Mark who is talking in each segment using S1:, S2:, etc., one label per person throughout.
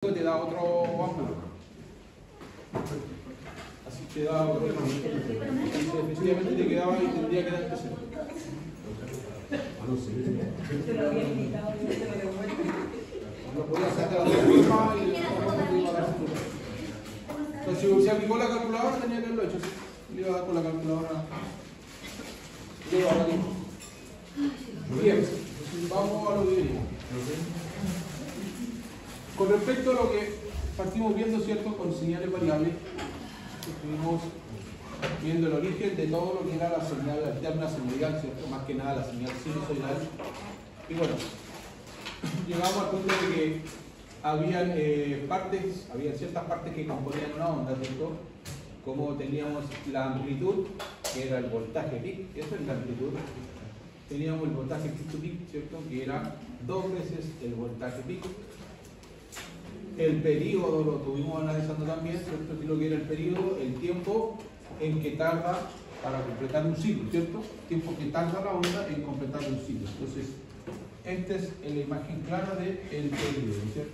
S1: te da otro ángulo. Así te da otro ángulo. Efectivamente te quedaba y tendría que darte cero. No podía hacerte la otra misma y después te iba a dar cero. Entonces, si se aplicó la calculadora, tenía que haberlo hecho. Le iba a dar con la calculadora. Le iba a dar bien, vamos a lo que venimos. Con respecto a lo que partimos viendo, ¿cierto? Con señales variables, estuvimos viendo el origen de todo lo que era la señal alterna señal, ¿cierto? Más que nada la señal sinusoidal. Y bueno, llegamos al punto de que habían ciertas partes que componían una onda, ¿cierto? Como teníamos la amplitud, que era el voltaje peak, eso es la amplitud. Teníamos el voltaje peak to peak, ¿cierto? Que era 2 veces el voltaje pico. El periodo lo estuvimos analizando también, ¿cierto? Lo que era el periodo, el tiempo en que tarda para completar un ciclo, ¿cierto? Tiempo que tarda la onda en completar un ciclo. Entonces, esta es la imagen clara del periodo, ¿cierto?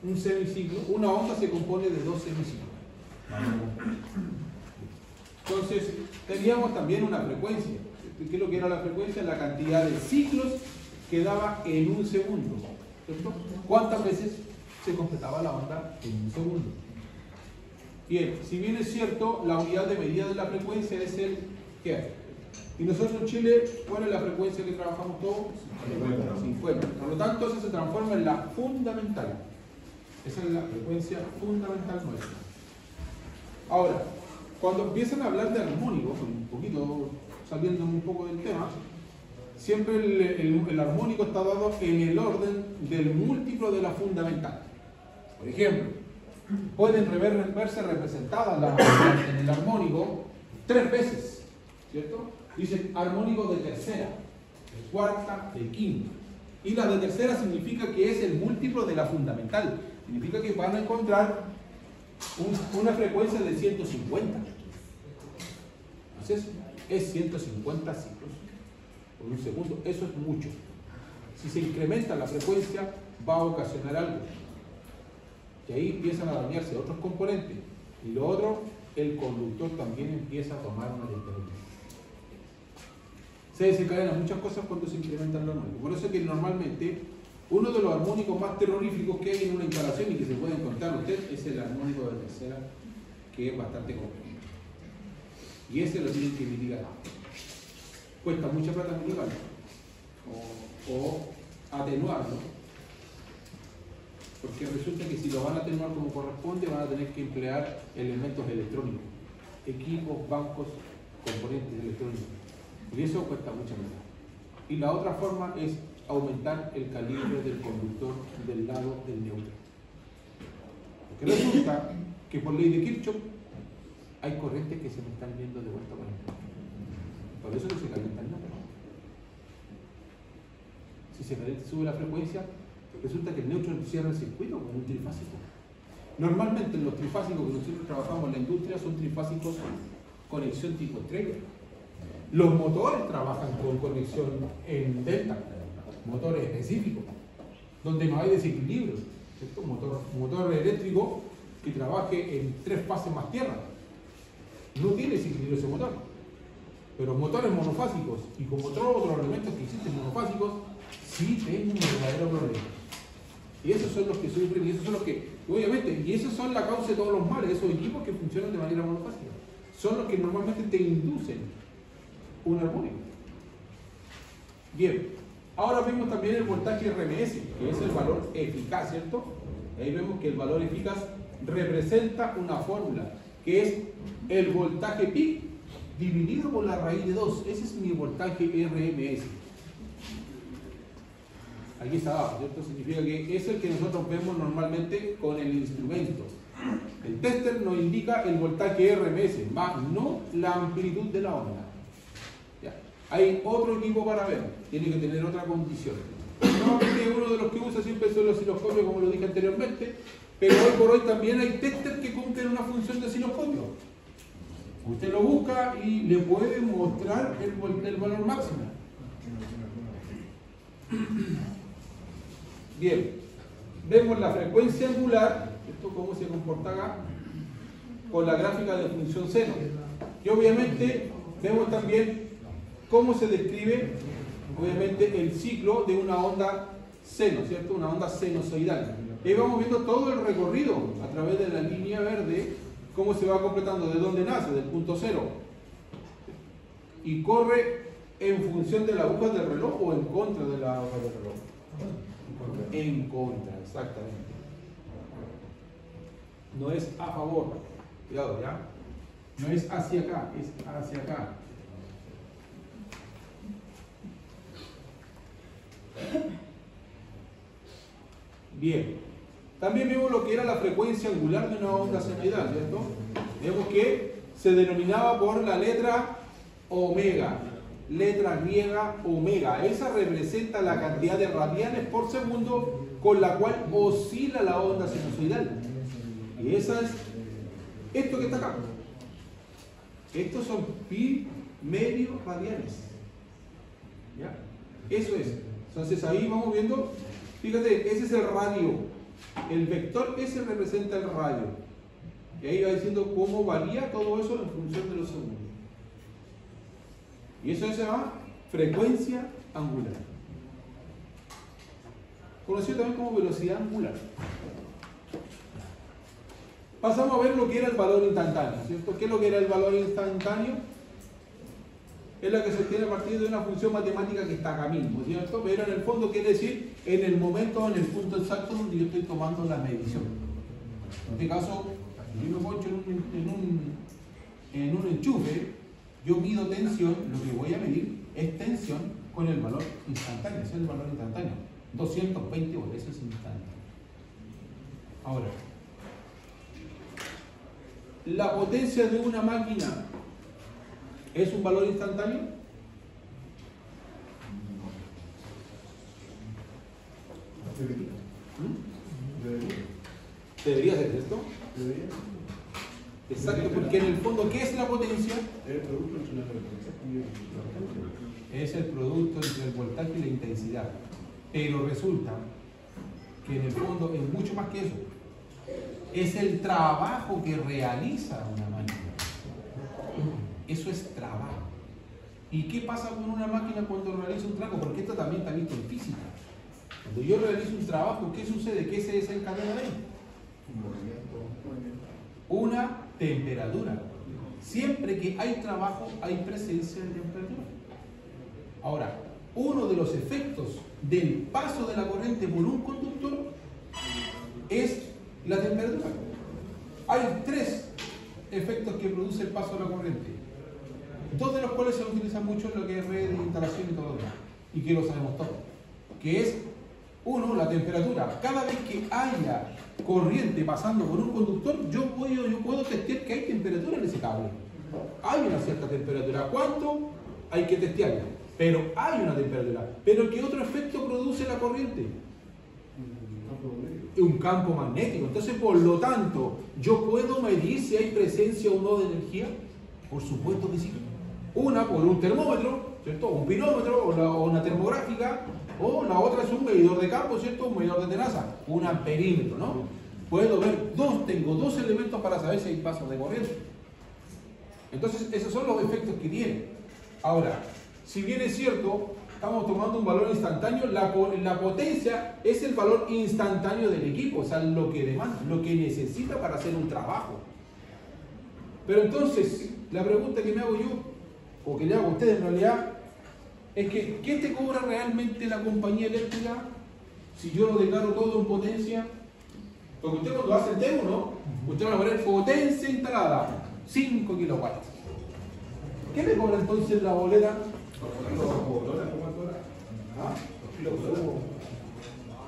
S1: Un semiciclo, una onda se compone de 2 semiciclos. Entonces, teníamos también una frecuencia. ¿Qué es lo que era la frecuencia? La cantidad de ciclos que daba en un segundo, ¿cierto? ¿Cuántas veces se completaba la onda en un segundo? Bien, si bien es cierto, la unidad de medida de la frecuencia es el Hertz. Y nosotros en Chile, ¿cuál es la frecuencia que trabajamos todos? 50. Por lo tanto, eso se transforma en la fundamental. Esa es la frecuencia fundamental nuestra. Ahora, cuando empiezan a hablar de armónicos, un poquito saliendo un poco del tema, siempre el armónico está dado en el orden del múltiplo de la fundamental. Por ejemplo, pueden verse representadas en el armónico 3 veces, ¿cierto? Dicen armónico de tercera, de cuarta, de quinta. Y la de tercera significa que es el múltiplo de la fundamental. Significa que van a encontrar una frecuencia de 150. Entonces, es 150 ciclos por un segundo. Eso es mucho. Si se incrementa la frecuencia, va a ocasionar algo. Y ahí empiezan a dañarse otros componentes. Y lo otro, el conductor también empieza a tomar una temperatura. Se desencadenan muchas cosas cuando se incrementan los armónicos. Por eso es que normalmente uno de los armónicos más terroríficos que hay en una instalación y que se puede encontrar usted es el armónico de tercera, que es bastante complejo. Y ese lo tienen que mitigar. Cuesta mucha plata mitigarlo o atenuarlo, porque resulta que si lo van a atenuar como corresponde van a tener que emplear elementos electrónicos, equipos, bancos, componentes electrónicos, y eso cuesta mucha plata. Y la otra forma es aumentar el calibre del conductor del lado del neutro, porque resulta que por ley de Kirchhoff hay corrientes que se me están viendo de vuelta por ejemplo. Por eso no se calienta el neutro. Si se sube la frecuencia, resulta que el neutro cierra el circuito con un trifásico. Normalmente los trifásicos que nosotros trabajamos en la industria son trifásicos conexión tipo estrella. Los motores trabajan con conexión en delta, motores específicos, donde no hay desequilibrio, ¿cierto? Motor eléctrico que trabaje en 3 fases más tierra. No tiene desequilibrio ese motor. Pero motores monofásicos y como todos otros elementos que existen monofásicos, sí tienen un verdadero problema. Y esos son los que sufren, y esos son los que, obviamente, y esos son la causa de todos los males, esos equipos que funcionan de manera monofásica. Son los que normalmente te inducen un armónico. Bien, ahora vemos también el voltaje RMS, que es el valor eficaz, ¿cierto? Ahí vemos que el valor eficaz representa una fórmula, que es el voltaje peak dividido por la raíz de 2. Ese es mi voltaje RMS. Aquí está abajo, ¿cierto? Significa que es el que nosotros vemos normalmente con el instrumento. El tester nos indica el voltaje RMS, más no la amplitud de la onda. ¿Ya? Hay otro equipo para ver, tiene que tener otra condición. Normalmente uno de los que usa siempre son los osciloscopios, como lo dije anteriormente, pero hoy por hoy también hay testers que cumplen una función de osciloscopio. Usted lo busca y le puede mostrar el valor máximo. Bien, vemos la frecuencia angular, esto cómo se comporta acá, con la gráfica de función seno. Y obviamente vemos también cómo se describe, obviamente, el ciclo de una onda seno, ¿cierto? Una onda sinusoidal. Y ahí vamos viendo todo el recorrido a través de la línea verde, cómo se va completando, de dónde nace, del punto cero. Y corre en función de la aguja del reloj o en contra de la aguja del reloj. En contra, exactamente. No es a favor. Cuidado, ¿ya? No es hacia acá, es hacia acá. Bien. También vemos lo que era la frecuencia angular de una onda senoidal, ¿cierto? Vemos que se denominaba por la letra omega. Letra griega omega. Esa representa la cantidad de radianes por segundo con la cual oscila la onda sinusoidal. Y esa es esto que está acá. Estos son pi medio radianes. ¿Ya? Eso es. Entonces ahí vamos viendo, fíjate, ese es el radio. El vector ese representa el radio. Y ahí va diciendo cómo varía todo eso en función de los segundos. Y eso se llama frecuencia angular. Conocido también como velocidad angular. Pasamos a ver lo que era el valor instantáneo, ¿cierto? ¿Qué es lo que era el valor instantáneo? Es la que se obtiene a partir de una función matemática que está acá mismo, ¿cierto? Pero en el fondo quiere decir en el momento, en el punto exacto donde yo estoy tomando la medición. En este caso, yo me poncho en un enchufe, yo mido tensión, lo que voy a medir es tensión con el valor instantáneo, ese es el valor instantáneo. 220 volts, eso es instantáneo. Ahora, la potencia de una máquina ¿es un valor instantáneo? ¿Debería ser esto?
S2: Debería.
S1: Exacto, porque en el fondo, ¿qué es la potencia?
S2: Es el producto entre la frecuencia y la potencia.
S1: Es el producto entre el voltaje y la intensidad. Pero resulta que en el fondo es mucho más que eso. Es el trabajo que realiza una máquina. Eso es trabajo. ¿Y qué pasa con una máquina cuando realiza un trabajo? Porque esto también está visto en física. Cuando yo realizo un trabajo, ¿qué sucede? ¿Qué se desencadena ahí?
S2: Un movimiento.
S1: Una temperatura. Siempre que hay trabajo, hay presencia de temperatura. Ahora, uno de los efectos del paso de la corriente por un conductor es la temperatura. Hay tres efectos que produce el paso de la corriente, dos de los cuales se utilizan mucho en lo que es red de instalación y todo lo demás, y que lo sabemos todos, que es, uno, la temperatura. Cada vez que haya corriente pasando por un conductor, yo puedo testear que hay temperatura en ese cable. Hay una cierta temperatura. ¿Cuánto? Hay que testearla, pero hay una temperatura. ¿Pero qué otro efecto produce la corriente? Un campo magnético. Entonces, por lo tanto, ¿yo puedo medir si hay presencia o no de energía? Por supuesto que sí. Una por un termómetro, ¿cierto? Un pinómetro o una termográfica, o la otra es un medidor de campo, ¿cierto? Un medidor de tenaza, un amperímetro, ¿no? Puedo ver tengo dos elementos para saber si hay pasos de corriente. Entonces, esos son los efectos que tiene. Ahora, si bien es cierto, estamos tomando un valor instantáneo, la potencia es el valor instantáneo del equipo, o sea, lo que demanda, lo que necesita para hacer un trabajo. Pero entonces, la pregunta que me hago yo, o que le hago a ustedes en realidad, es que ¿qué te cobra realmente la compañía eléctrica si yo lo declaro todo en potencia? Porque usted cuando hace el demo, ¿no? Usted va a poner potencia instalada, 5 kilowatts. ¿Qué me cobra entonces la boleta? ¿Ah?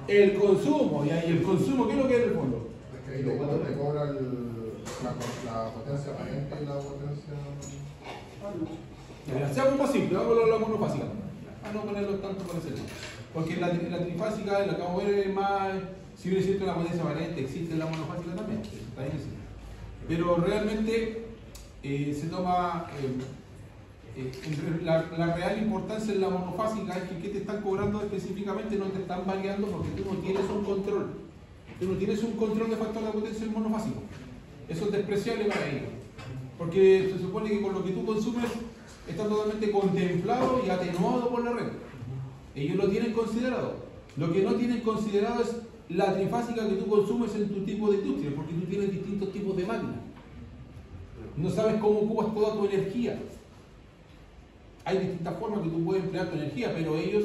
S1: El consumo, y el consumo, ¿qué es lo que es el fondo?
S2: Es que ahí te cobra la potencia aparente y la potencia.
S1: Seamos más simple, vamos a hablar de la monofásica. A no ponerlo tanto por ese lado. Porque la trifásica, la que vamos a ver es más. Si bien existe la potencia aparente, existe la monofásica también. Está bien, sí. Pero realmente se toma. La real importancia en la monofásica es que ¿qué te están cobrando específicamente? No te están variando porque tú no tienes un control. Tú no tienes un control de factor de potencia monofásico. Eso es despreciable para ellos. Porque se supone que con lo que tú consumes está totalmente contemplado y atenuado por la red. Ellos lo tienen considerado. Lo que no tienen considerado es la trifásica que tú consumes en tu tipo de industria, porque tú tienes distintos tipos de máquinas. No sabes cómo ocupas toda tu energía. Hay distintas formas que tú puedes emplear tu energía, pero ellos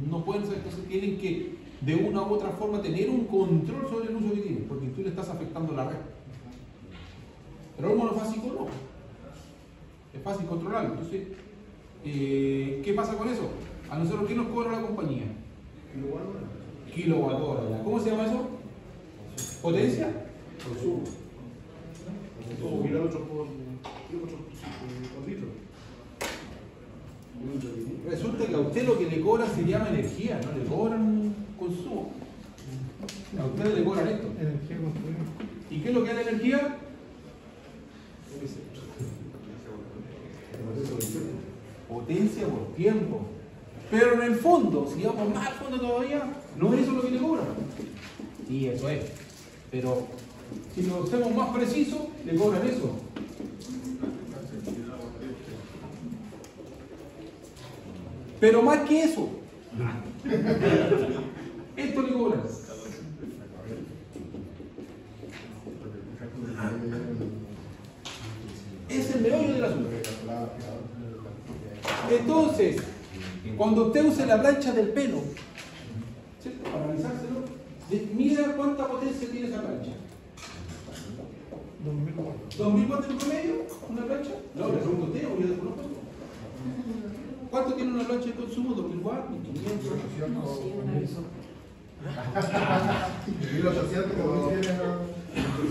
S1: no pueden saber, entonces tienen que de una u otra forma tener un control sobre el uso que tienen, porque tú le estás afectando la red. Pero el monofásico no. Es fácil controlarlo. Entonces, ¿qué pasa con eso? A nosotros, ¿qué nos cobra la compañía? Kilowatt hora. ¿Cómo se llama eso? ¿Potencia?
S3: Consumo. Como 1.800 por litro.
S1: Resulta que a usted lo que le cobran se llama energía, no le cobran consumo. A ustedes le cobran esto.
S2: Energía consumida.
S1: ¿Y qué es lo que es la energía? Potencia por tiempo. Pero en el fondo, si vamos más al fondo todavía, no es eso lo que le cobran. Sí, eso es. Pero si lo hacemos más preciso, le cobran eso. Pero más que eso, esto le cobran. Es el meollo del asunto. Entonces, cuando usted use la plancha del pelo, ¿cierto? Para analizárselo, mira cuánta potencia tiene esa plancha. 2000 watts en promedio, una plancha. No, le pregunto a usted, o yo desconozco. ¿Cuánto tiene una plancha de consumo? 2000 watts, 1500.
S2: 1800 como dice.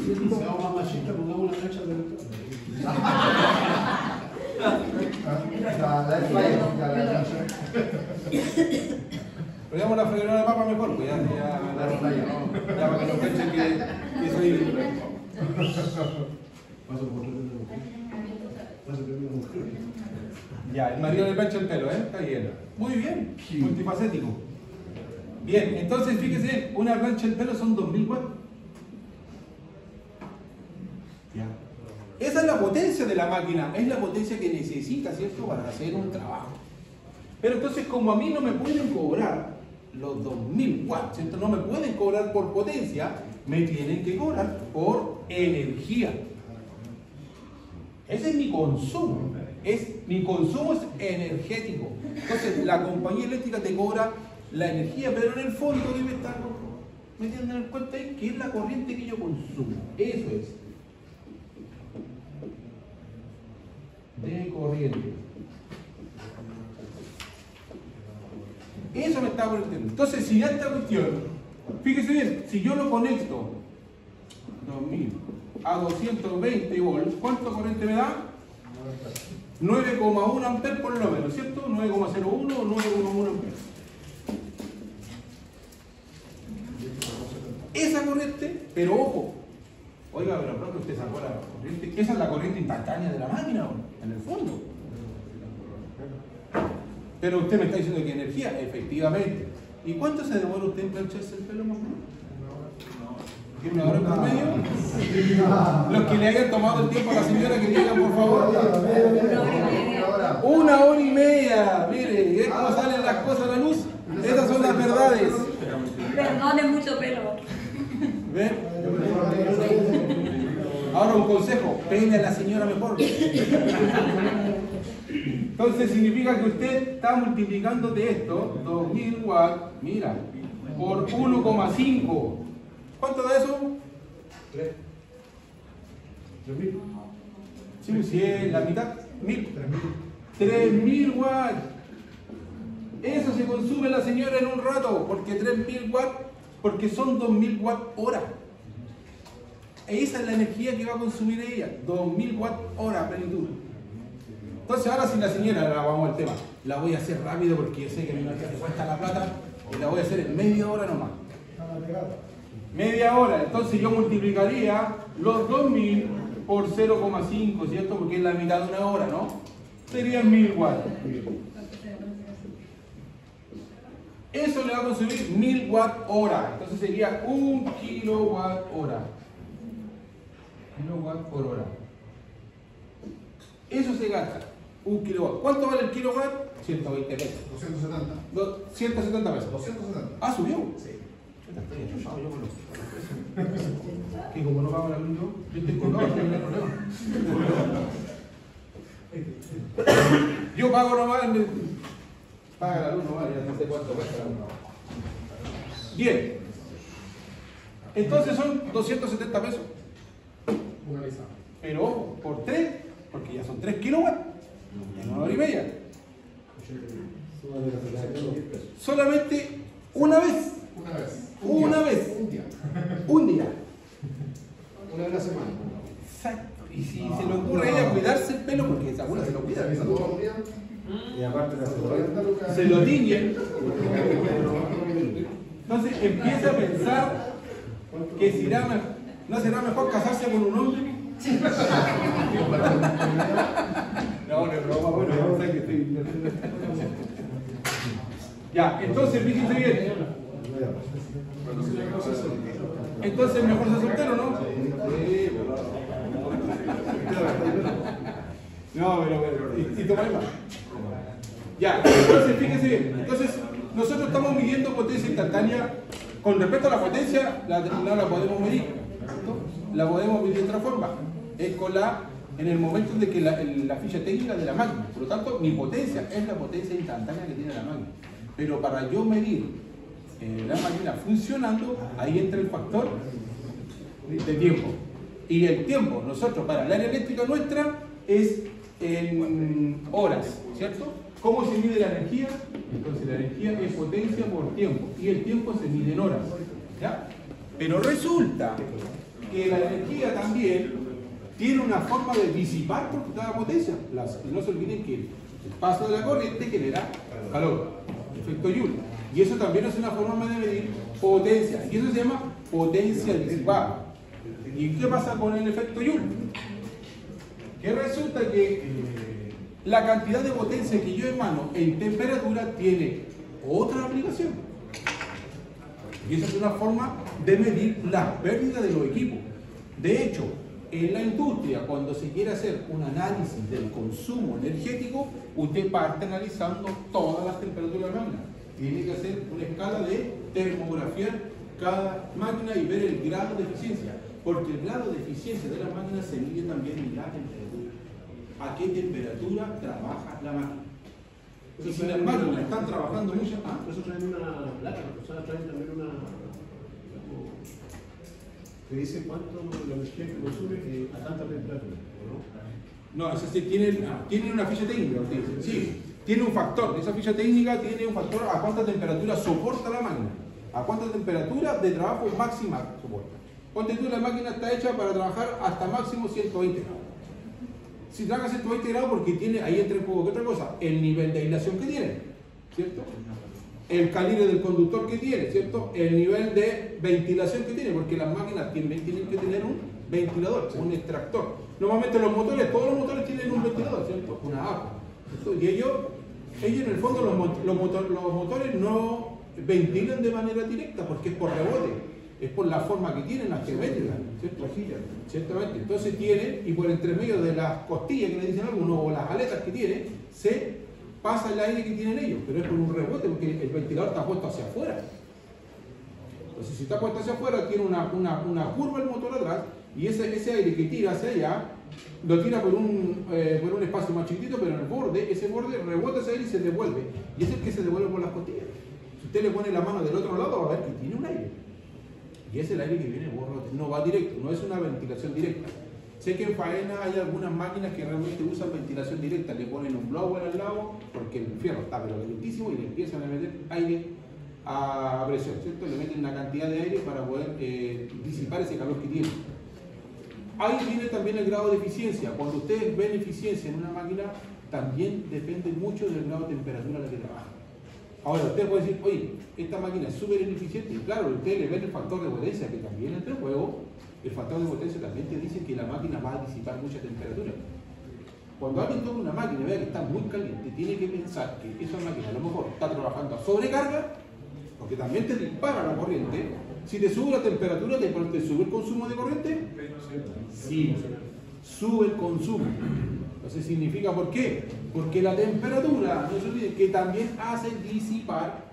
S3: Si vamos más machista, pongamos una plancha de
S1: Ponemos la freidora de papa mejor, pues ya para que no piensen que soy. Ya, el marido le plancha el pelo, ¿eh? Está bien. Muy bien, multifacético. Bien, entonces fíjese, una plancha del pelo son 2000 watts. Ya. Esa es la potencia de la máquina, es la potencia que necesita, ¿cierto?, para hacer un trabajo. Pero entonces, como a mí no me pueden cobrar los 2000 watts, ¿cierto?, no me pueden cobrar por potencia, me tienen que cobrar por energía. Ese es mi consumo. Mi consumo es energético. Entonces, la compañía eléctrica te cobra la energía, pero en el fondo debe estar metiendo en cuenta ahí que es la corriente que yo consumo. Eso es. De corriente. Eso me está conectando. Entonces, si ya esta cuestión, fíjese bien, si yo lo conecto 2000 a 220 volts, ¿cuánto corriente me da? 9,1 amperes por lo menos, ¿cierto? 9,01 o 9,1 amperes. Esa corriente, pero ojo, oiga, pero pronto usted sacó la corriente, esa es la corriente instantánea de la máquina, en el fondo. Pero usted me está diciendo que energía, efectivamente. ¿Y cuánto se demora usted en plancharse el pelo más o menos? ¿Una hora en promedio? Los que le hayan tomado el tiempo a la señora que digan, por favor. 1 hora y media. Mire, ¿ves cómo salen las cosas a la luz? Esas son las verdades.
S4: Perdone mucho pelo.
S1: ¿Ven? Ahora un consejo, peine a la señora mejor. Entonces significa que usted está multiplicando de esto, 2000 watts, mira, por 1,5. ¿Cuánto da eso?
S3: 3.000.
S1: Sí, es la mitad, 3.000 watts. Eso se consume la señora en un rato, porque 3.000 watts, porque son 2.000 watts hora. Esa es la energía que va a consumir ella, 2.000 watts hora a plenitud. Entonces ahora si la señora, ahora vamos al tema, la voy a hacer rápido porque yo sé que a mi marca le cuesta la plata y la voy a hacer en media hora nomás. Media hora, entonces yo multiplicaría los 2000 por 0,5, ¿cierto? Porque es la mitad de una hora, ¿no? Serían 1000 watts. Eso le va a consumir 1000 Wh. Entonces sería 1 kWh. Kilowatt por hora. Eso se gasta. 1 kilowatt. ¿Cuánto vale el kilowatt? 120 pesos.
S2: 270.
S1: 170 pesos.
S2: 270.
S1: Ah, subió.
S2: Sí.
S1: Que como no pago la luz, yo estoy colgado, no hay problema. Yo pago nomás, paga la luz nomás, ya no sé cuánto cuesta la luz. Bien. Entonces son 270 pesos.
S2: Una lista.
S1: Pero ojo, por 3, porque ya son 3 kilowatts, en 1 hora y media. Solamente una vez.
S2: Una vez.
S1: Una vez.
S2: Un día.
S1: Un día.
S3: Una vez a la semana.
S1: Exacto. Y si se le ocurre a ella cuidarse el pelo, porque esa abuela se lo cuida,
S2: Avisa todos los días.
S5: Y aparte la
S2: 40 lucas.
S1: se lo tiñe. Entonces empieza a pensar que si no será mejor casarse con un hombre. No es broma, bueno, yo sé que estoy. Ya, entonces fíjense bien. Entonces mejor ser soltero, ¿no? Sí, no, pero y tomar más. Ya, entonces fíjense bien. Entonces, nosotros estamos midiendo potencia instantánea. Con respecto a la potencia, no la podemos medir. ¿No? La podemos medir de otra forma. Es en el momento de que la ficha técnica de la máquina. Por lo tanto, mi potencia es la potencia instantánea que tiene la máquina. Pero para yo medir la máquina funcionando, ahí entra el factor de tiempo. Y el tiempo, nosotros, para el área eléctrica nuestra, es en horas, ¿cierto? ¿Cómo se mide la energía? Entonces la energía es potencia por tiempo y el tiempo se mide en horas, ¿ya? Pero resulta que la energía también tiene una forma de disipar por cada potencia. No se olviden que el paso de la corriente genera calor, efecto Joule. Y eso también es una forma de medir potencia. Y eso se llama potencia disipada. ¿Y qué pasa con el efecto Joule? Que resulta que la cantidad de potencia que yo emano en temperatura tiene otra aplicación. Y esa es una forma de medir la pérdida de los equipos. De hecho, en la industria, cuando se quiere hacer un análisis del consumo energético, usted parte analizando todas las temperaturas de la máquina. Tiene que hacer una escala de termografiar cada máquina y ver el grado de eficiencia. Porque el grado de eficiencia de las máquinas se mide también en la temperatura. ¿A qué temperatura trabaja la máquina? Y si las máquinas están trabajando mucho,
S3: Eso traen una placa, o sea, traen también una. Que dice cuánto la energía que consume a tanta temperatura, ¿no?
S1: no, eso sí, tiene una ficha técnica, usted dice. Sí, tiene un factor. Esa ficha técnica tiene un factor a cuánta temperatura soporta la máquina, a cuánta temperatura de trabajo máxima soporta. Ponte tú, la máquina está hecha para trabajar hasta máximo 120 grados. Si trabaja 120 grados porque tiene, ahí entra en juego que otra cosa, el nivel de aislación que tiene, ¿cierto? El calibre del conductor que tiene, ¿cierto? El nivel de ventilación que tiene, porque las máquinas tienen que tener un ventilador, un extractor. Normalmente los motores, todos los motores tienen un ventilador, ¿cierto? Una APA. Y ellos en el fondo los motores no ventilan de manera directa porque es por rebote. Es por la forma que tienen las geométricas, ¿cierto? Ciertamente. Entonces tienen, y por entre medio de las costillas que le dicen algunos, o las aletas que tienen, se pasa el aire que tienen ellos, pero es por un rebote, porque el ventilador está puesto hacia afuera. Entonces si está puesto hacia afuera, tiene una curva el motor atrás, y ese aire que tira hacia allá, lo tira por un espacio más chiquitito, pero en el borde, ese borde rebota ese aire y se devuelve. Y es el que se devuelve por las costillas. Si usted le pone la mano del otro lado, va a ver que tiene un aire. Y es el aire que viene, no va directo, no es una ventilación directa. Sé que en faena hay algunas máquinas que realmente usan ventilación directa, le ponen un blower al lado, porque el fierro está pero calentísimo y le empiezan a meter aire a presión, ¿cierto? Le meten una cantidad de aire para poder disipar ese calor que tiene. Ahí viene también el grado de eficiencia. Cuando ustedes ven eficiencia en una máquina, también depende mucho del grado de temperatura a la que trabaja. Ahora, usted puede decir, oye, esta máquina es súper ineficiente, y claro, usted le ve el factor de potencia que también entra en juego. El factor de potencia también te dice que la máquina va a disipar mucha temperatura. Cuando alguien toma una máquina y vea que está muy caliente, tiene que pensar que esa máquina a lo mejor está trabajando a sobrecarga porque también te dispara la corriente. Si te sube la temperatura, ¿te sube el consumo de corriente? Sí, sube el consumo. Entonces significa, ¿por qué? Porque la temperatura, no se olviden, que también hace disipar,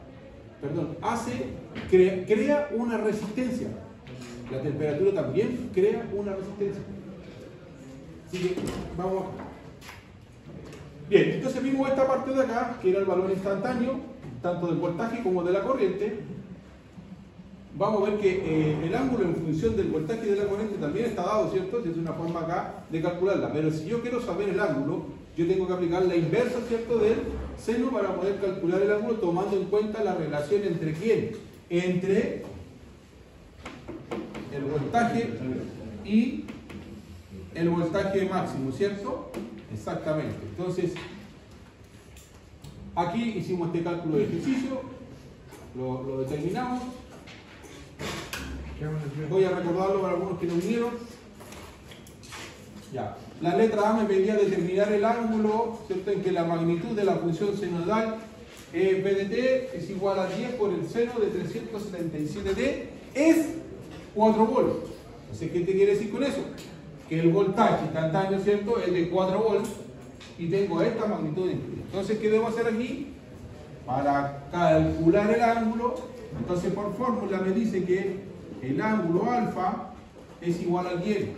S1: crea una resistencia. La temperatura también crea una resistencia. Así que vamos acá. Bien, entonces vimos esta parte de acá, que era el valor instantáneo, tanto del voltaje como de la corriente. Vamos a ver que el ángulo en función del voltaje y de la corriente también está dado, ¿cierto? Es una forma acá de calcularla. Pero si yo quiero saber el ángulo, yo tengo que aplicar la inversa, ¿cierto?, del seno para poder calcular el ángulo, tomando en cuenta la relación entre ¿quién? Entre el voltaje y el voltaje máximo, ¿cierto? Exactamente. Entonces, aquí hicimos este cálculo de ejercicio, lo determinamos. Voy a recordarlo para algunos que no vinieron. Ya. La letra A me pedía determinar el ángulo, ¿cierto?, en que la magnitud de la función senoidal PDT es igual a 10 por el seno de 377t es 4 volts. Entonces, ¿qué te quiere decir con eso? Que el voltaje instantáneo, ¿cierto?, es de 4 volts y tengo esta magnitud de impedancia. Entonces, ¿qué debo hacer aquí? Para calcular el ángulo, entonces por fórmula me dice que el ángulo alfa es igual a 10.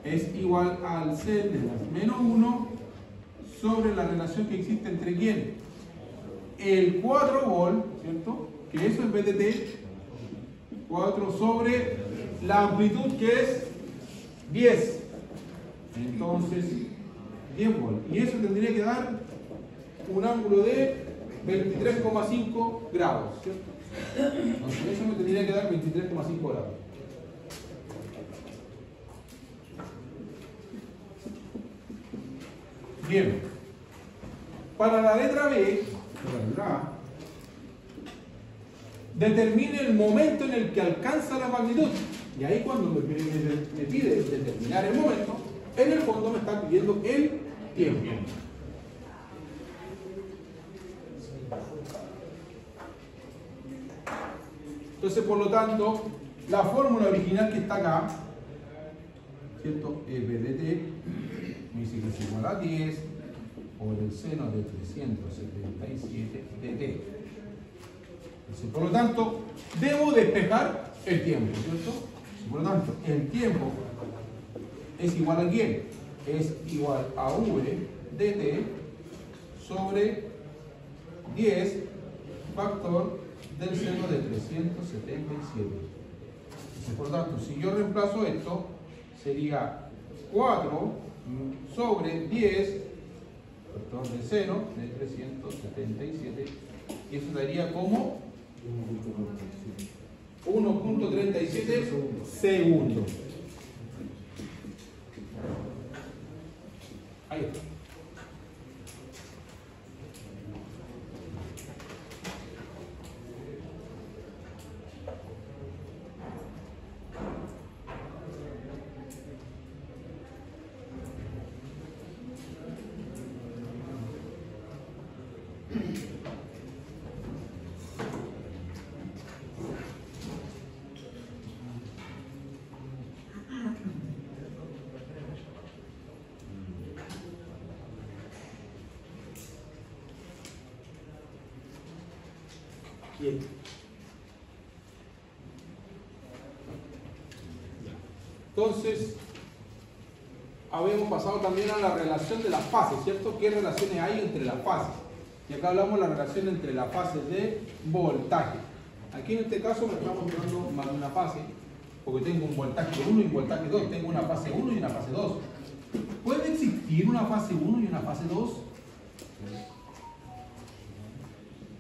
S1: Es igual al seno de menos 1 sobre la relación que existe entre quién. El 4 volt, ¿cierto? Que eso es VTT, 4 sobre la amplitud que es 10. Entonces, 10 volts. Y eso tendría que dar un ángulo de 23,5 grados, ¿cierto? Entonces, eso me tendría que dar 23,5 grados. Bien. Para la letra B, determine el momento en el que alcanza la magnitud. Y ahí cuando me pide determinar el momento, en el fondo me está pidiendo el tiempo. Entonces, por lo tanto, la fórmula original que está acá, ¿cierto? EPDT me dice que es igual a 10 por el seno de 377 dt. Entonces, por lo tanto, debo despejar el tiempo, ¿cierto? Por lo tanto, el tiempo es igual a ¿quién? Es igual a V dt sobre 10 factor del seno de 377. Entonces, por lo tanto, si yo reemplazo esto, sería 4 sobre 10 factor del seno de 377, y eso daría como 1.37 segundos. Ahí está. Bien. Entonces, habíamos pasado también a la relación de las fases, ¿cierto? ¿Qué relaciones hay entre las fases? Y acá hablamos de la relación entre las fases de voltaje. Aquí en este caso me estamos dando más de una fase, porque tengo un voltaje 1 y un voltaje 2, tengo una fase 1 y una fase 2. ¿Puede existir una fase 1 y una fase 2?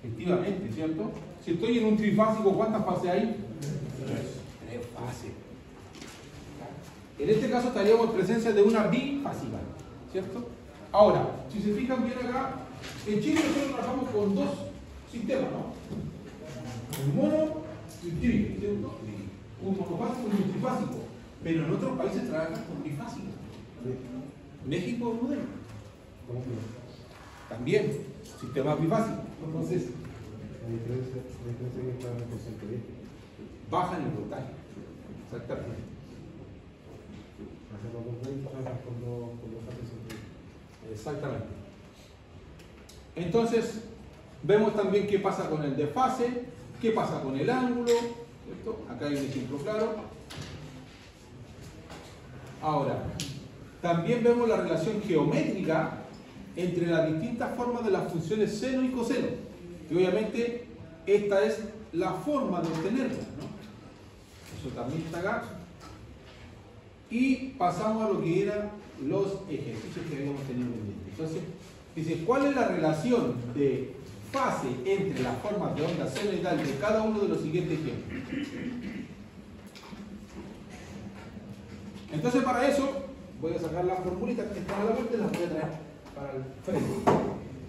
S1: Efectivamente, ¿cierto? Si estoy en un trifásico, ¿cuántas fases hay? 3 fases. En este caso estaríamos en presencia de una bifásica, ¿cierto? Ahora, si se fijan bien acá, en Chile nosotros trabajamos con 2 sistemas, ¿no? El mono y el tri, ¿cierto? Un monofásico y un trifásico. Pero en otros países trabajan con trifásicos. México es modelo. También, sistema bifásico. Entonces,
S3: La diferencia que está en el porcentaje.
S1: Bajan el voltaje. Exactamente.
S3: Hacemos 220, trabajan con los fases.
S1: Exactamente. Entonces, vemos también qué pasa con el desfase, qué pasa con el ángulo, ¿cierto? Acá hay un ejemplo claro. Ahora, también vemos la relación geométrica entre las distintas formas de las funciones seno y coseno. Y obviamente, esta es la forma de obtenerlas, ¿no? Eso también está acá. Y pasamos a lo que eran los ejercicios que habíamos tenido pendientes. Entonces, dice, ¿cuál es la relación de fase entre las formas de onda seno y tal de cada uno de los siguientes ejemplos? Entonces, para eso, voy a sacar las formulitas que están a la vuelta y las voy a traer para el frente,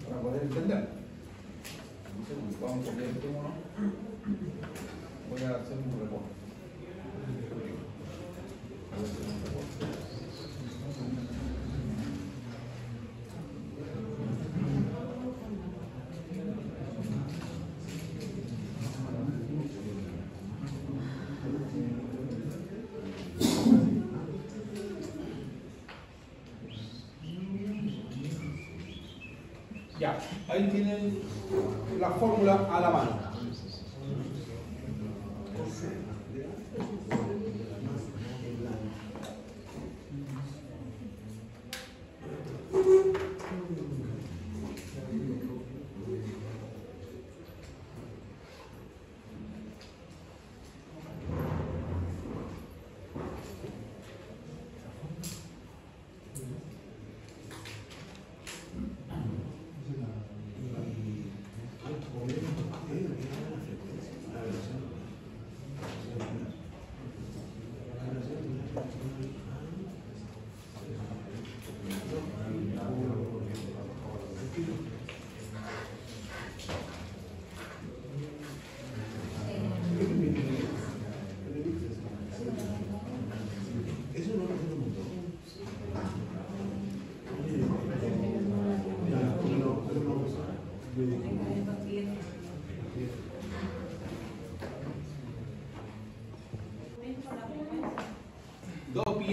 S1: para poder entender. Entonces, vamos a poner este uno. Voy a hacer un reporte. Ya, ahí tienen la fórmula a la mano.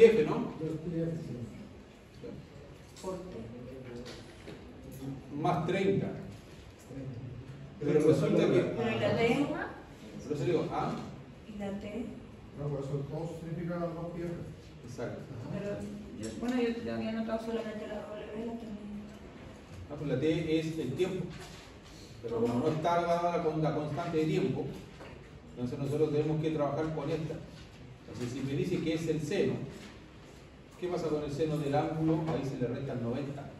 S1: F, ¿no? Más 30. Pero resulta que...
S4: ¿Pero y la T?
S1: Pero se digo, ¿ah?
S4: ¿Y la T?
S2: No, por eso todo significa 2 pi f.
S1: Exacto.
S4: Pero, bueno, yo había notado solamente la W, la T.
S1: Ah, pues la T es el tiempo. Pero como no está dada con la constante de tiempo, entonces nosotros tenemos que trabajar con esta. Entonces, si me dice que es el seno, ¿qué pasa con el seno del ángulo? Ahí se le resta el 90.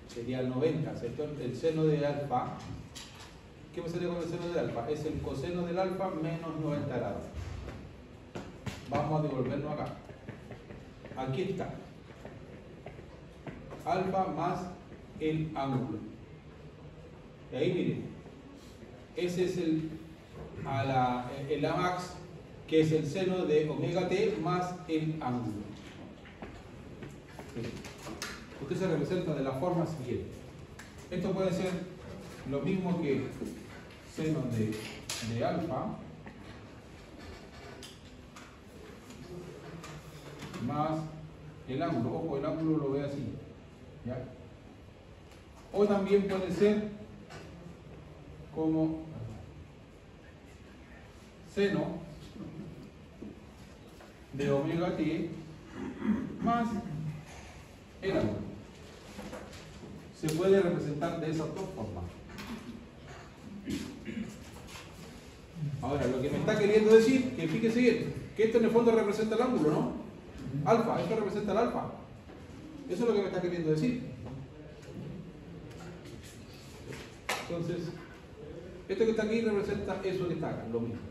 S1: Sería el 90, ¿cierto? El seno de alfa. ¿Qué pasaría con el seno del alfa? Es el coseno del alfa menos 90 grados. Vamos a devolvernos acá. Aquí está. Alfa más el ángulo. Y ahí miren. Ese es el Amax, que es el seno de omega t más el ángulo. Usted se representa de la forma siguiente. Esto puede ser lo mismo que seno de alfa más el ángulo. Ojo, el ángulo lo ve así, ¿ya? O también puede ser como seno de omega t más el ángulo. Se puede representar de esas dos formas. Ahora, lo que me está queriendo decir, que fíjese bien, que esto en el fondo representa el ángulo, ¿no? Alfa, esto representa el alfa. Eso es lo que me está queriendo decir. Entonces, esto que está aquí representa eso que está acá, lo mismo.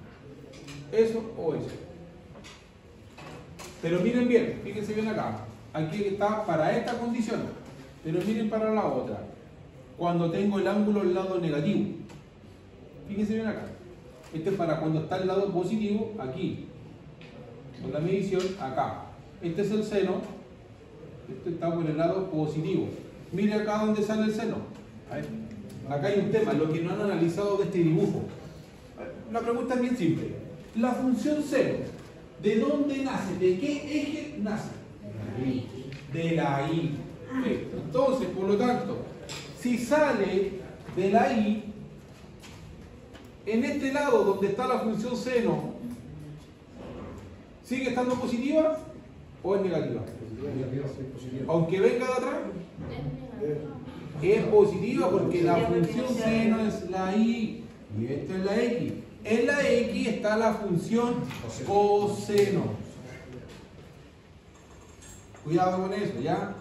S1: Eso o eso. Pero miren bien, fíjense bien acá. Aquí está para esta condición. Pero miren para la otra. Cuando tengo el ángulo al lado negativo. Fíjense bien acá. Este es para cuando está el lado positivo, aquí. Con la medición, acá. Este es el seno. Este está por el lado positivo. Mire acá donde sale el seno. Acá hay un tema, lo que no han analizado de este dibujo. La pregunta es bien simple. La función seno, ¿de dónde nace? ¿De qué eje nace? De la I. Perfecto. Entonces, por lo tanto, si sale de la I, en este lado donde está la función seno, ¿sigue estando positiva o es negativa? Aunque venga de atrás, es positiva porque la función seno es la I y esto es la X. En la X está la función coseno. Cuidado con eso, ¿ya?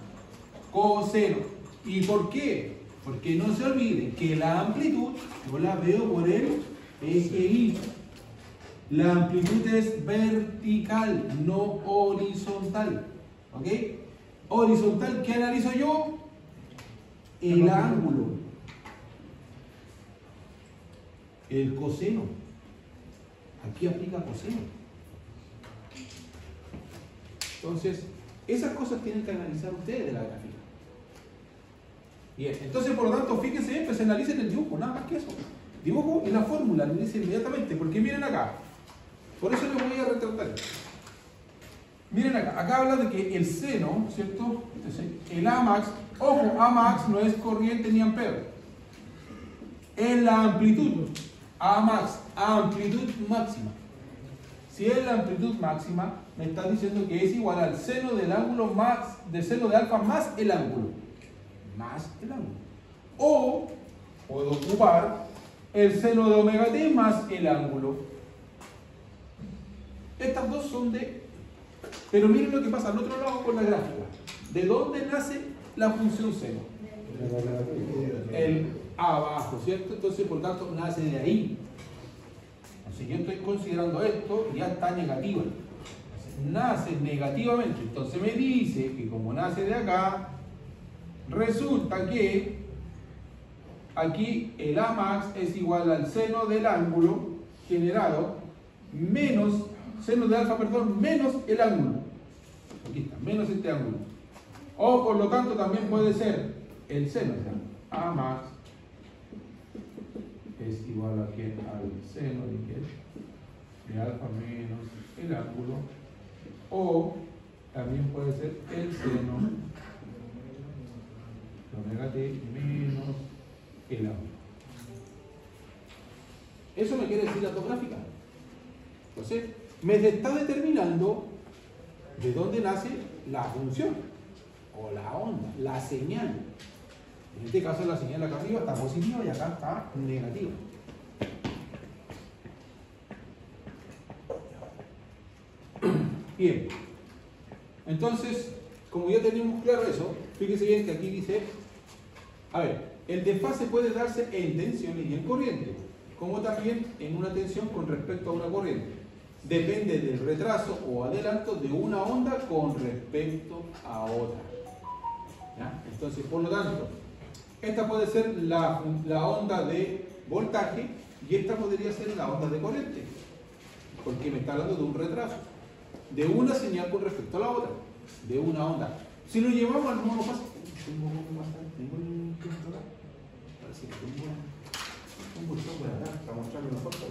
S1: Coseno. ¿Y por qué? Porque no se olviden que la amplitud yo la veo por el eje Y. La amplitud es vertical, no horizontal. ¿Ok? Horizontal, ¿qué analizo yo? El ángulo. El coseno. Aquí aplica coseno. Entonces, esas cosas tienen que analizar ustedes de la gráfica. Bien, entonces por lo tanto, fíjense bien, pues analicen el dibujo, nada más que eso. Dibujo y la fórmula, lo dice inmediatamente, porque miren acá. Por eso les voy a retratar esto. Miren acá, acá habla de que el seno, ¿cierto? Entonces, el Amax, ojo, Amax no es corriente ni ampero. Es la amplitud. Amax, amplitud máxima. Si es la amplitud máxima, me está diciendo que es igual al seno del ángulo más, del seno de alfa más el ángulo. Más el ángulo. O puedo ocupar el seno de omega t más el ángulo. Estas dos son de... Pero miren lo que pasa al otro lado con la gráfica. ¿De dónde nace la función seno? El abajo, ¿cierto? Entonces, por tanto, nace de ahí. Si yo estoy considerando esto, ya está negativa. Nace negativamente. Entonces me dice que como nace de acá, resulta que aquí el Amax es igual al seno del ángulo generado menos, seno de alfa, perdón, menos el ángulo. Aquí está, menos este ángulo. O por lo tanto también puede ser el seno, Amax es igual a ¿qué? Al seno de alfa menos el ángulo, o también puede ser el seno de omega t menos el ángulo. Eso me quiere decir la gráfica. Entonces, me está determinando de dónde nace la función o la onda, la señal. En este caso la señal acá arriba está positiva y acá está negativa. Bien, entonces, como ya tenemos claro eso, fíjense bien que aquí dice, a ver, el desfase puede darse en tensiones y en corriente, como también en una tensión con respecto a una corriente. Depende del retraso o adelanto de una onda con respecto a otra. ¿Ya? Entonces, por lo tanto, esta puede ser la onda de voltaje y esta podría ser la onda de corriente, porque me está hablando de un retraso, de una señal con respecto a la otra, de una onda. Si lo llevamos al monofase, tengo el tiempo acá, ahora sí, tengo el software acá para mostrarle la foto.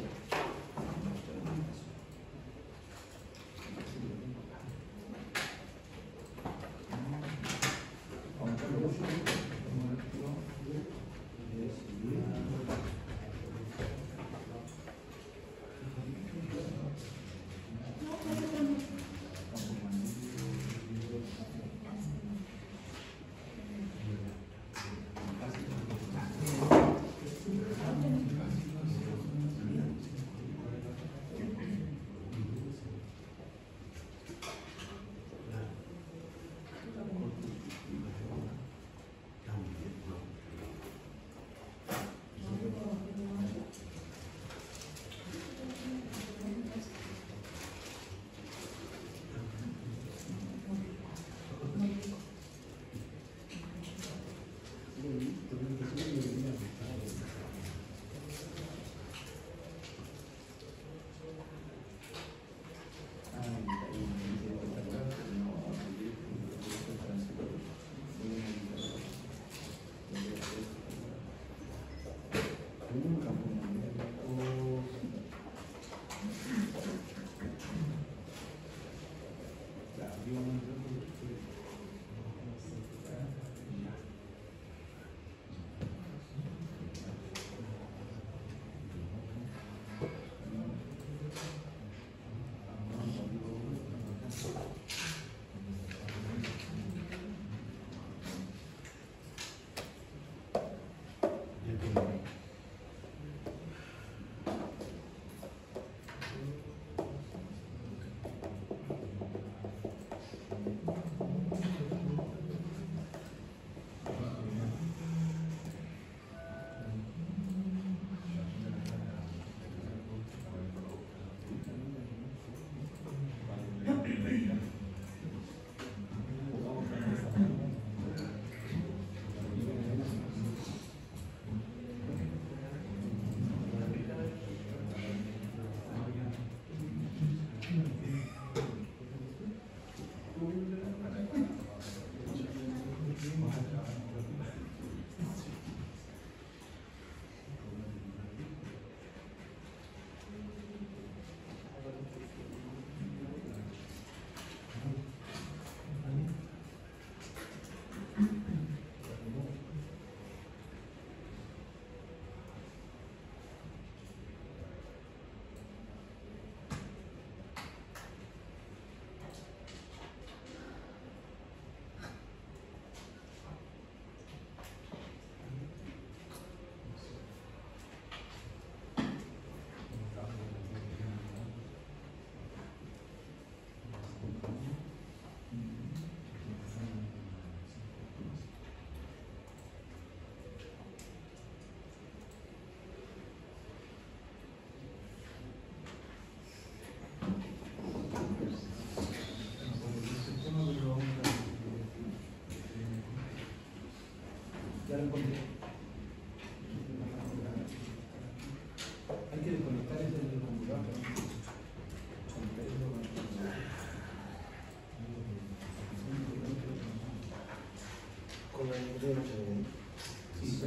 S1: Ya lo encontré. Hay que desconectar ese del computador.
S3: Con la idea
S1: Sí,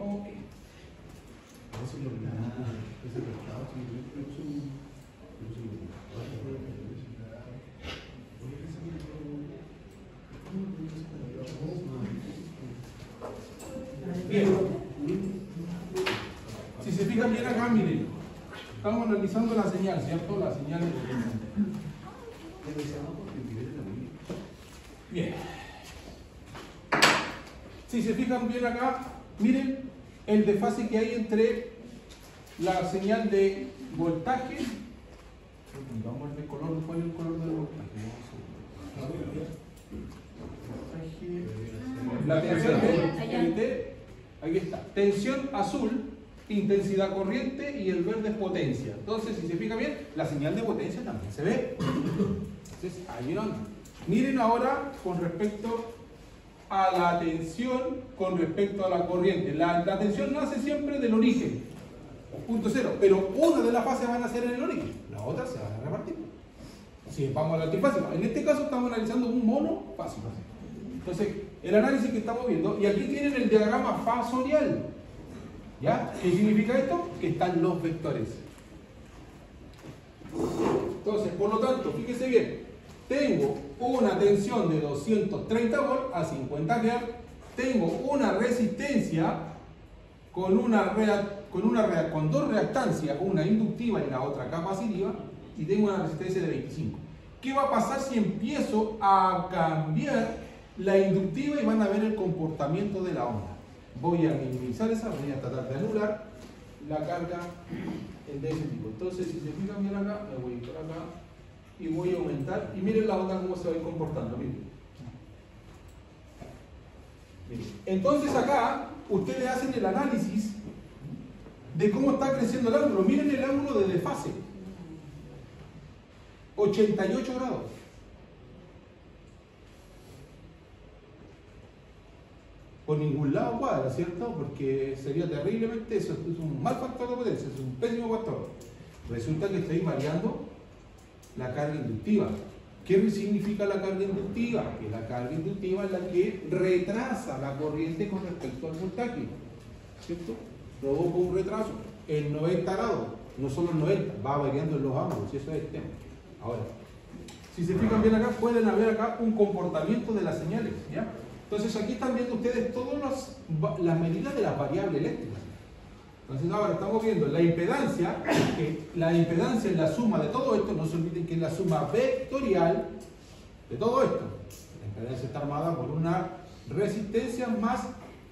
S1: Ok. Bien. Si se fijan bien acá, miren. Estamos analizando la señal, ¿cierto? La señal de... Bien. Si se fijan bien acá, miren el desfase que hay entre la señal de voltaje. Vamos a ver color, ¿cuál es el color del voltaje? La tensión de aquí está. Tensión azul, intensidad corriente, y el verde es potencia. Entonces, si se fija bien, la señal de potencia también se ve. Entonces, ahí no. Miren ahora con respecto a la tensión, con respecto a la corriente. La tensión nace siempre del origen, punto cero, pero una de las fases van a ser en el origen, las otras se van a repartir. Si vamos a la trifásica, en este caso estamos analizando un monofásico. Entonces, el análisis que estamos viendo, y aquí tienen el diagrama fasorial. ¿Ya? ¿Qué significa esto? Que están los vectores. Entonces, por lo tanto, fíjese bien, tengo una tensión de 230 volts a 50 Hz, tengo una resistencia con dos reactancias, una inductiva y la otra capacitiva, y tengo una resistencia de 25. ¿Qué va a pasar si empiezo a cambiar la inductiva y van a ver el comportamiento de la onda? Voy a minimizar esa, voy a tratar de anular la carga de ese tipo. Entonces, si se fijan bien acá, me voy por acá y voy a aumentar. Y miren la onda cómo se va a ir comportando. Miren. Miren. Entonces acá ustedes hacen el análisis de cómo está creciendo el ángulo. Miren el ángulo de desfase. 88 grados. Por ningún lado cuadra, ¿cierto? Porque sería terriblemente eso, es un mal factor de potencia, es un pésimo factor. Resulta que estoy variando la carga inductiva. ¿Qué significa la carga inductiva? Que la carga inductiva es la que retrasa la corriente con respecto al voltaje, ¿cierto? Provoca un retraso en 90 grados, no solo en 90, va variando en los ángulos, y eso es el tema. Ahora, si se fijan bien acá, pueden ver acá un comportamiento de las señales, ¿ya? Entonces aquí están viendo ustedes todas las medidas de las variables eléctricas. Entonces ahora estamos viendo la impedancia, que la impedancia es la suma de todo esto, no se olviden que es la suma vectorial de todo esto. La impedancia está armada por una resistencia más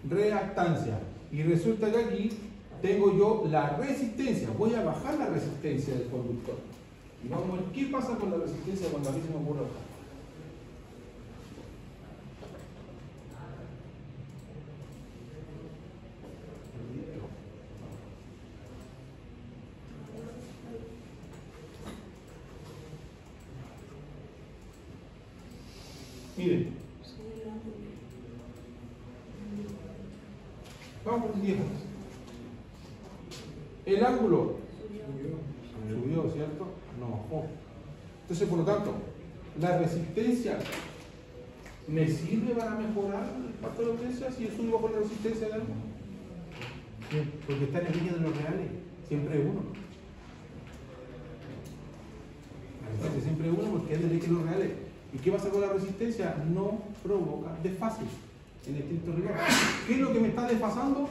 S1: reactancia. Y resulta que aquí tengo yo la resistencia, voy a bajar la resistencia del conductor. Y vamos a ver qué pasa con la resistencia cuando a mí se me ocurre bajar. Miren, vamos por 10. El ángulo subió, ¿cierto? No bajó. Entonces, por lo tanto, la resistencia me sirve para mejorar el factor de potencia si yo subo con la resistencia del ángulo. Porque está en el línea de los reales, siempre es uno. La resistencia siempre es uno porque es del línea de los reales. ¿Y qué pasa con la resistencia? No provoca desfase en estricto rigor. ¿Qué es lo que me está desfasando?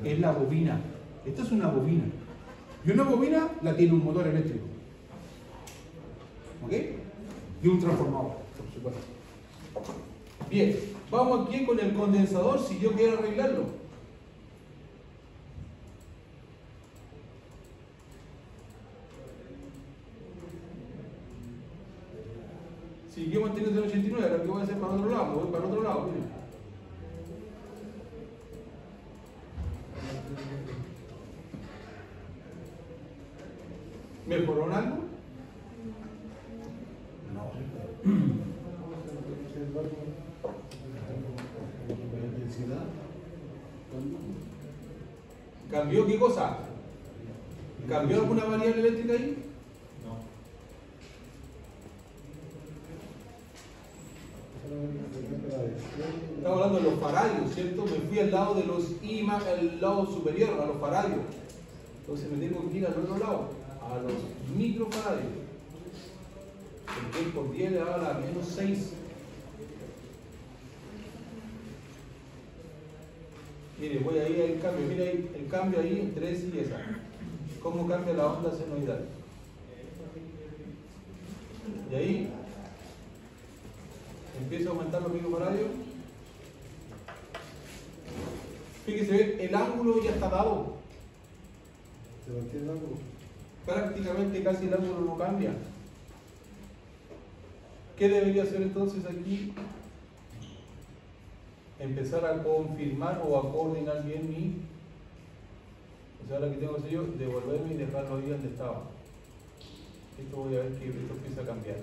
S1: Es la bobina. Esta es una bobina. Y una bobina la tiene un motor eléctrico. ¿Ok? Y un transformador, por supuesto. Bien, vamos aquí con el condensador si yo quiero arreglarlo. Si yo mantengo el 89, ahora que voy a hacer para otro lado, voy para otro lado, miren. ¿Mejoró en algo? No. ¿Cambió qué cosa? ¿Cambió alguna variable eléctrica ahí? Estamos hablando de los faradios, ¿cierto? Me fui al lado de los al lado superior, a los faradios. Entonces me tengo que ir al otro lado, a los microfaradios. El 10 por 10 le da la menos 6. Mire, voy ahí al cambio. Mire ahí, el cambio ahí entre esa y esa. ¿Cómo cambia la onda senoidal? Y ahí empiezo a aumentar los microfaradios. Fíjese, el ángulo ya está dado.
S3: ¿Se mantiene el ángulo?
S1: Prácticamente casi el ángulo no cambia. ¿Qué debería hacer entonces aquí? Empezar a confirmar o a coordinar bien mi... O sea, ahora que tengo que hacer yo, devolverme y dejarlo ahí donde estaba. Esto voy a ver que esto empieza a cambiar.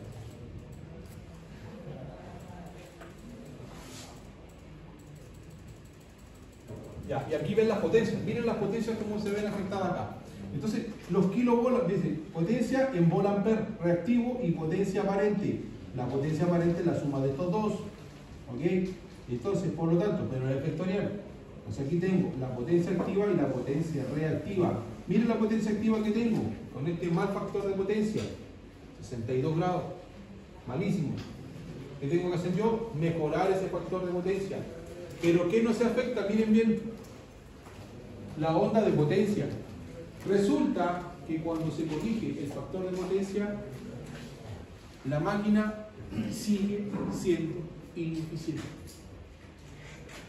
S1: Ya, y aquí ven las potencias. Miren las potencias como se ven afectadas acá. Entonces, los kilovolts, dice, potencia en volt-ampere reactivo y potencia aparente. La potencia aparente es la suma de estos dos. ¿Ok? Entonces, por lo tanto, pero es vectorial. Entonces aquí tengo la potencia activa y la potencia reactiva. Miren la potencia activa que tengo con este mal factor de potencia. 62 grados. Malísimo. ¿Qué tengo que hacer yo? Mejorar ese factor de potencia. Pero ¿qué no se afecta? Miren bien. La onda de potencia. Resulta que cuando se corrige el factor de potencia, la máquina sigue siendo ineficiente.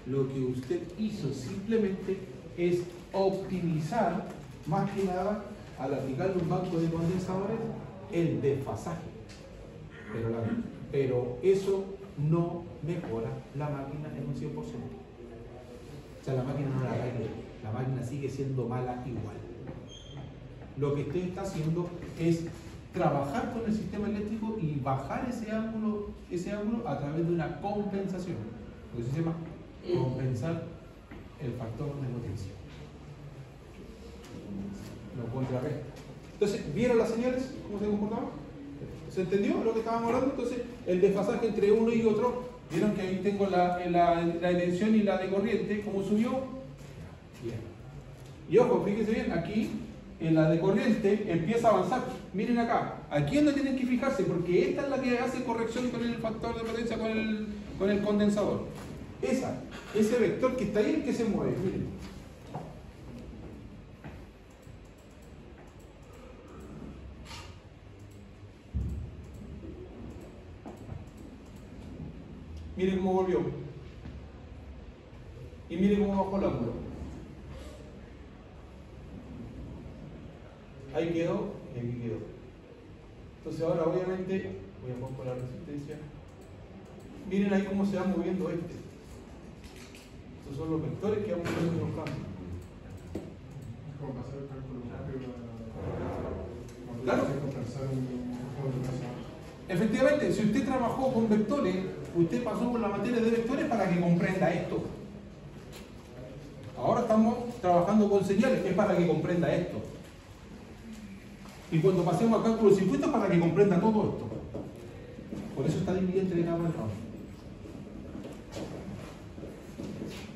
S1: Lo que usted hizo simplemente es optimizar, más que nada, al aplicarle un banco de condensadores, el desfasaje. Pero eso no mejora la máquina en un 100%. O sea, la máquina no la arregla, la máquina sigue siendo mala igual. Lo que usted está haciendo es trabajar con el sistema eléctrico y bajar ese ángulo a través de una compensación. Lo que se llama compensar el factor de potencia. Lo contrarresta. Entonces, ¿vieron las señales? ¿Cómo se comportaban? ¿Se entendió lo que estábamos hablando? Entonces, el desfasaje entre uno y otro, ¿vieron que ahí tengo la de tensión y la de corriente? ¿Cómo subió? Bien. Y ojo, fíjense bien, aquí en la de corriente empieza a avanzar. Miren acá, aquí es donde tienen que fijarse, porque esta es la que hace corrección con el factor de potencia, con el condensador. Ese vector que está ahí, el que se mueve, miren. Miren cómo volvió. Y miren cómo bajó el ángulo. Ahí quedó y aquí quedó. Entonces ahora obviamente voy a poner la resistencia. Miren ahí cómo se va moviendo este. Estos son los vectores que vamos a ver en los cambios.
S2: ¿Cómo pasar el cálculo rápido?
S1: Claro. Efectivamente, si usted trabajó con vectores, usted pasó por la materia de vectores para que comprenda esto. Ahora estamos trabajando con señales, es para que comprenda esto. Y cuando pasemos al cálculo de circuitos, para que comprenda todo esto. Por eso está dividido entre cada uno.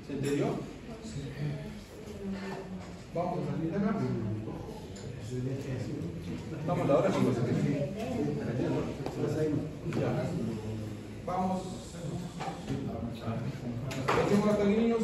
S1: ¿Se entendió?
S2: Sí.
S1: Vamos a salir de acá. Estamos a la hora, chicos. Ya. Vamos. ¿Hacemos hasta aquí, niños?